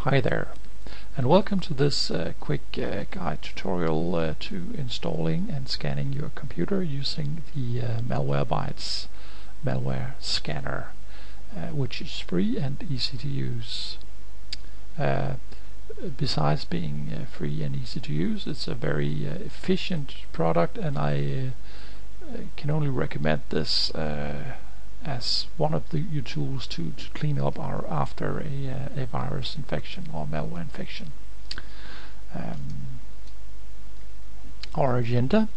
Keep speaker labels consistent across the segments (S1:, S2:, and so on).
S1: Hi there, and welcome to this quick guide tutorial to installing and scanning your computer using the Malwarebytes malware scanner, which is free and easy to use. Besides being free and easy to use, it's a very efficient product, and I can only recommend this as one of your tools to clean up after a virus infection or malware infection. Our agenda.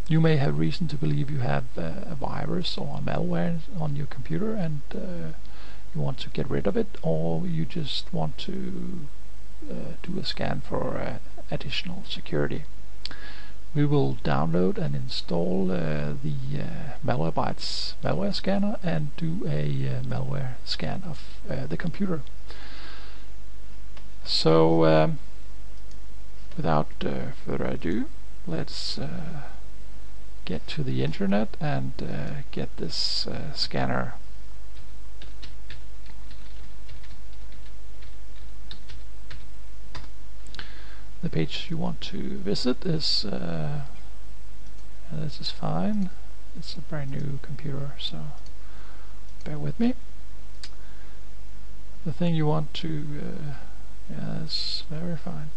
S1: You may have reason to believe you have a virus or a malware on your computer, and you want to get rid of it, or you just want to do a scan for additional security. We will download and install the Malwarebytes malware scanner and do a malware scan of the computer. So without further ado, let's get to the internet and get this scanner. The page you want to visit is this is fine. It's a brand new computer, so bear with me. The thing you want to yeah, that's very fine.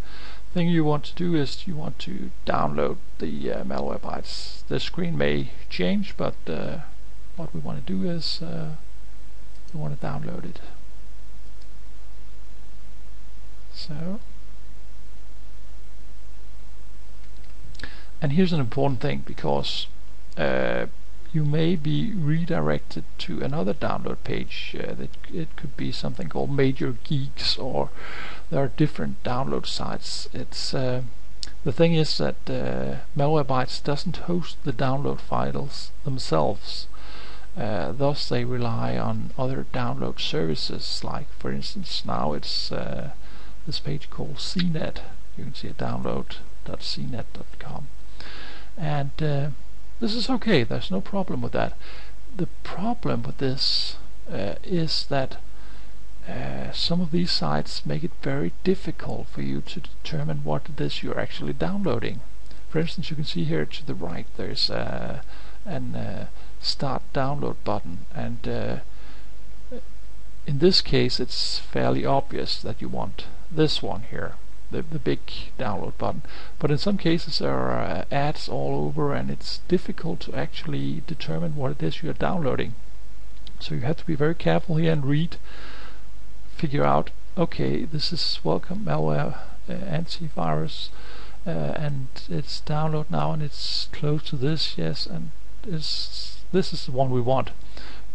S1: The thing you want to do is you want to download the Malwarebytes. The screen may change, but what we want to do is we want to download it. So. And here's an important thing, because you may be redirected to another download page. That it could be something called Major Geeks, or there are different download sites. It's the thing is that Malwarebytes doesn't host the download files themselves. Thus, they rely on other download services. Like, for instance, now it's this page called CNET. You can see a download.cnet.com. And this is okay, there's no problem with that. The problem with this is that some of these sites make it very difficult for you to determine what it is you're actually downloading. For instance, you can see here to the right there's an start download button, and in this case it's fairly obvious that you want this one here, the big download button. But in some cases there are ads all over, and it's difficult to actually determine what it is you're downloading. So you have to be very careful here and figure out, okay, this is Welcome Malware antivirus, and it's download now, and it's close to this, yes, and this is the one we want.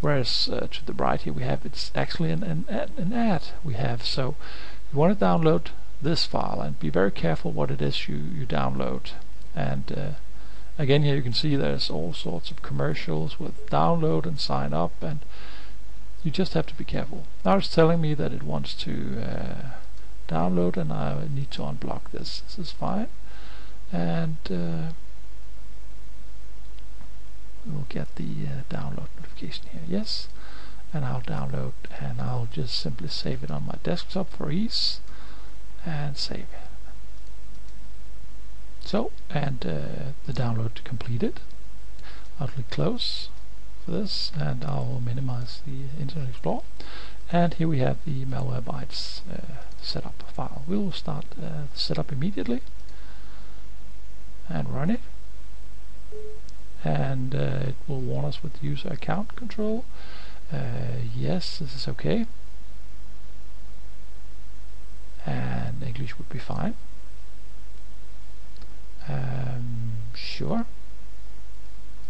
S1: Whereas to the right here we have, it's actually an ad we have. So you want to download this file, and be very careful what it is you download. And again, here you can see there's all sorts of commercials with download and sign up, and you just have to be careful. Now it's telling me that it wants to download, and I need to unblock this. This is fine, and we'll get the download notification here. Yes, and I'll download, and I'll just simply save it on my desktop for ease, and save it. So, and the download completed. I'll click close for this, and I'll minimize the Internet Explorer. And here we have the Malwarebytes setup file. We will start the setup immediately and run it. And it will warn us with user account control. Yes, this is okay. And English would be fine. Sure.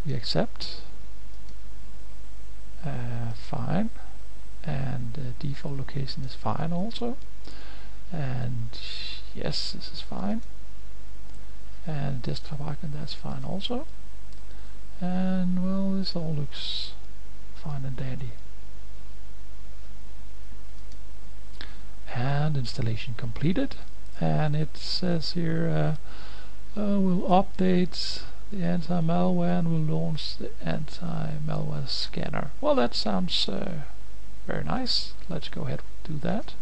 S1: We accept. Fine. And default location is fine also. And yes, this is fine. And desktop icon, that's fine also. And well, this all looks fine and dandy. And installation completed, and it says here we'll update the anti-malware and we'll launch the anti-malware scanner. Well, that sounds Very nice. Let's go ahead and do that.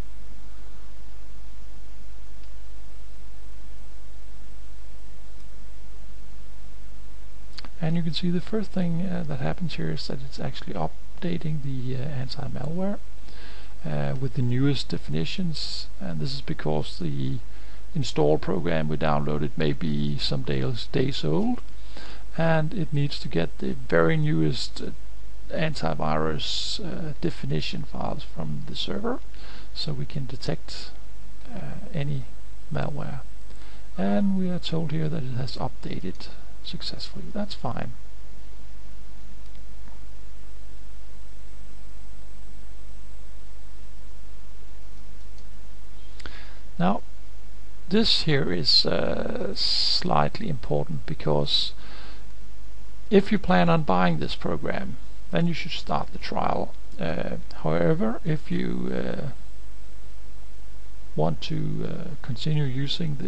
S1: And you can see the first thing that happens here is that it's actually updating the anti-malware with the newest definitions, and this is because the install program we downloaded may be some days old, and it needs to get the very newest antivirus definition files from the server so we can detect any malware. And we are told here that it has updated successfully. That's fine. Now this here is slightly important, because if you plan on buying this program, then you should start the trial. However, if you want to continue using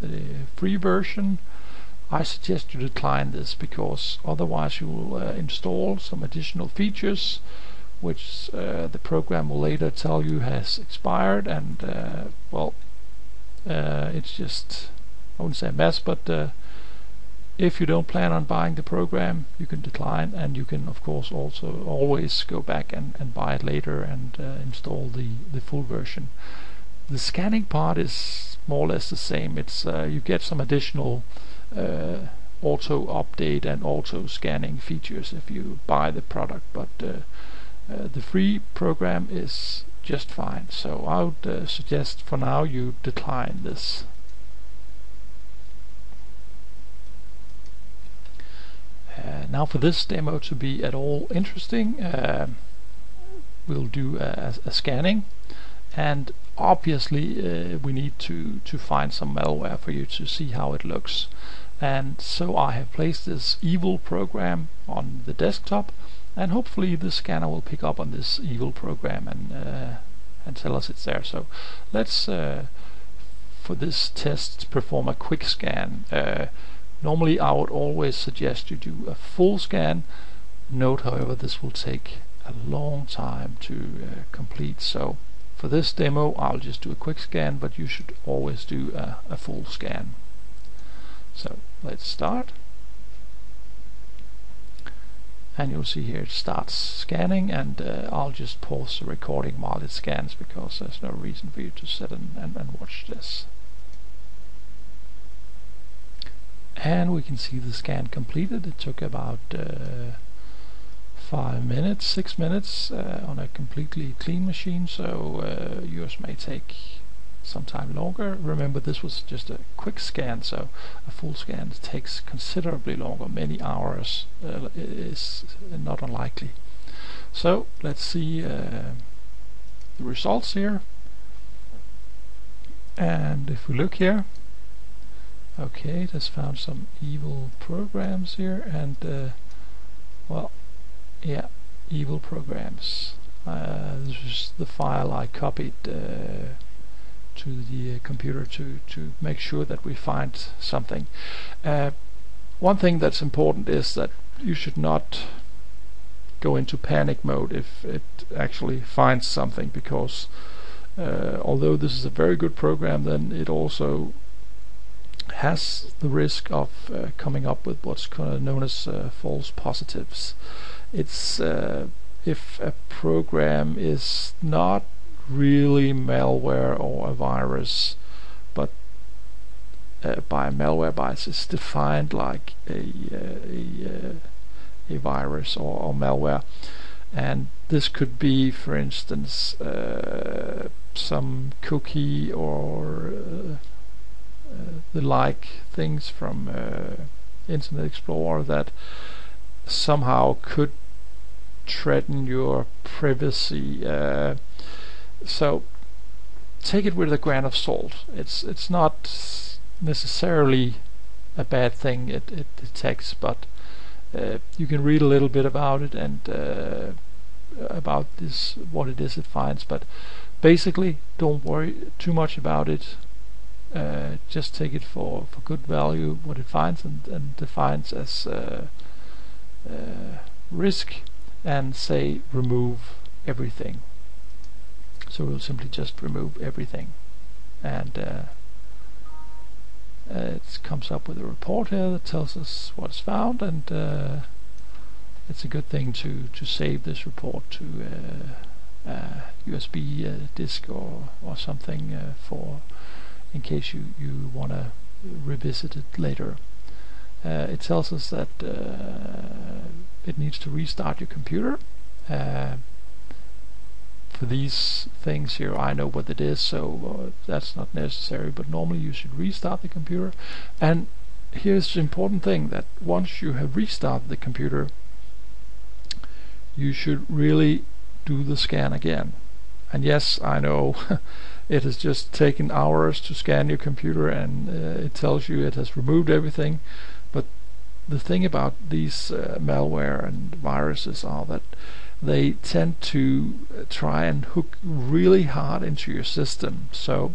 S1: the free version, I suggest you decline this, because otherwise you will install some additional features which the program will later tell you has expired, and well, it's just, I wouldn't say a mess, but if you don't plan on buying the program, you can decline, and you can of course also always go back and buy it later and install the full version. The scanning part is more or less the same. It's you get some additional auto update and auto scanning features if you buy the product, but the free program is just fine. So I would suggest for now you decline this. Now for this demo to be at all interesting, we'll do a scanning, and obviously we need to find some malware for you to see how it looks. And so I have placed this evil program on the desktop, and hopefully the scanner will pick up on this evil program and tell us it's there. So let's for this test perform a quick scan. Normally I would always suggest you do a full scan. Note however, this will take a long time to complete, so for this demo I'll just do a quick scan, but you should always do a full scan. So let's start, and you'll see here it starts scanning, and I'll just pause the recording while it scans, because there's no reason for you to sit and watch this. And we can see the scan completed. It took about 5 minutes, 6 minutes on a completely clean machine, so yours may take some time longer. Remember, this was just a quick scan, so a full scan takes considerably longer, many hours, is not unlikely. So let's see the results here, and if we look here, okay, it has found some evil programs here, and well, yeah, evil programs. This is the file I copied to the computer to make sure that we find something. One thing that's important is that you should not go into panic mode if it actually finds something, because although this is a very good program, then it also has the risk of coming up with what's known as false positives. It's if a program is not really malware or a virus, but by Malwarebytes is defined like a virus or malware, and this could be, for instance, some cookie or the like things from Internet Explorer that somehow could threaten your privacy. So take it with a grain of salt. It's not necessarily a bad thing it detects, but you can read a little bit about it and about this, what it is it finds, but basically don't worry too much about it. Just take it for good value what it finds, and defines as risk, and say remove everything. So we'll simply just remove everything, and it comes up with a report here that tells us what's found, and it's a good thing to save this report to USB disk or something for in case you want to revisit it later. It tells us that it needs to restart your computer. For these things here, I know what it is, so that's not necessary, but normally you should restart the computer. And here's the important thing, that once you have restarted the computer, you should really do the scan again. And yes, I know it has just taken hours to scan your computer, and it tells you it has removed everything, but the thing about these malware and viruses are that they tend to try and hook really hard into your system. So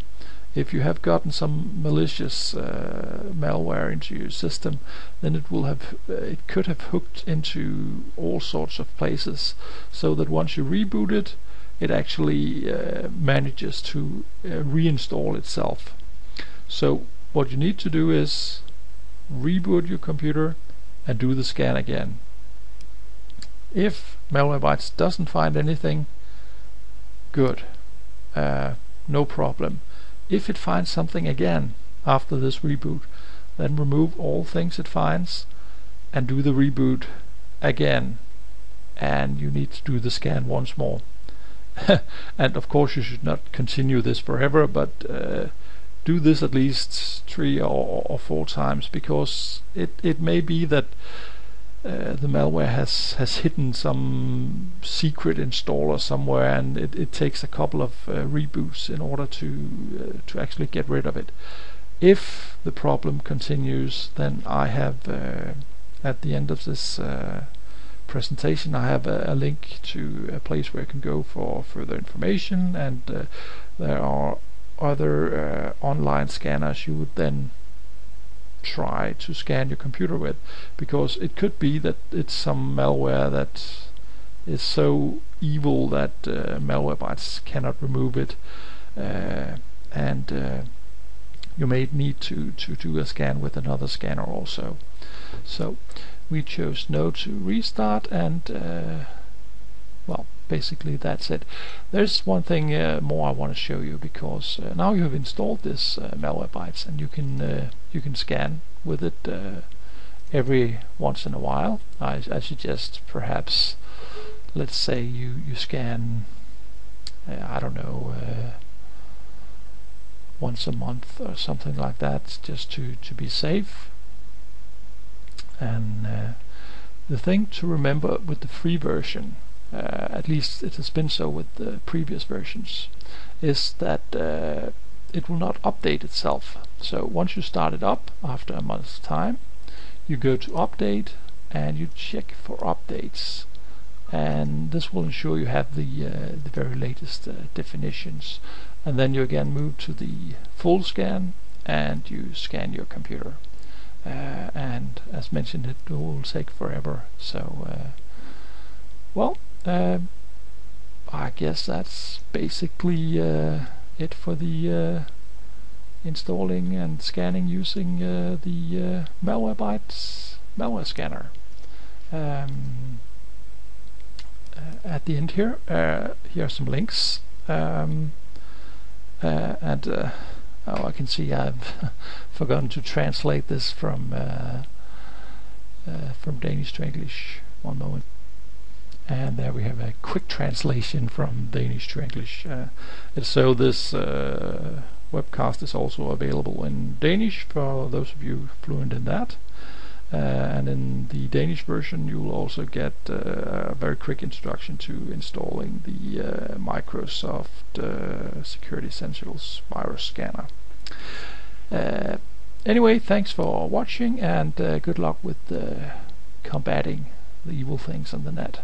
S1: if you have gotten some malicious malware into your system, then it could have hooked into all sorts of places, so that once you reboot it, it actually manages to reinstall itself. So what you need to do is reboot your computer and do the scan again. If Malwarebytes doesn't find anything, good, no problem. If it finds something again after this reboot, then remove all things it finds and do the reboot again, and you need to do the scan once more. And of course you should not continue this forever, but do this at least 3 or 4 times, because it may be that the malware has hidden some secret installer somewhere, and it takes a couple of reboots in order to actually get rid of it. If the problem continues, then I have at the end of this presentation, I have a link to a place where you can go for further information, and there are other online scanners you would then try to scan your computer with, because it could be that it's some malware that is so evil that Malwarebytes cannot remove it, and you may need to do a scan with another scanner also. So we chose no to restart, and well, basically that's it. There's one thing more I want to show you, because now you have installed this Malwarebytes, and you can scan with it every once in a while. I suggest perhaps, let's say you scan I don't know, once a month or something like that, just to be safe. And the thing to remember with the free version, at least it has been so with the previous versions, is that it will not update itself. So once you start it up, after a month's time, you go to update and you check for updates, and this will ensure you have the very latest definitions. And then you again move to the full scan and you scan your computer, and as mentioned, it will take forever. So well, I guess that's basically it for the installing and scanning using the Malwarebytes malware scanner. At the end here, here are some links, and oh, I can see I've forgotten to translate this from Danish to English. One moment. And there we have a quick translation from Danish to English. So this webcast is also available in Danish for those of you fluent in that. And in the Danish version you will also get a very quick introduction to installing the Microsoft Security Essentials virus scanner. Anyway, thanks for watching, and good luck with combating the evil things on the net.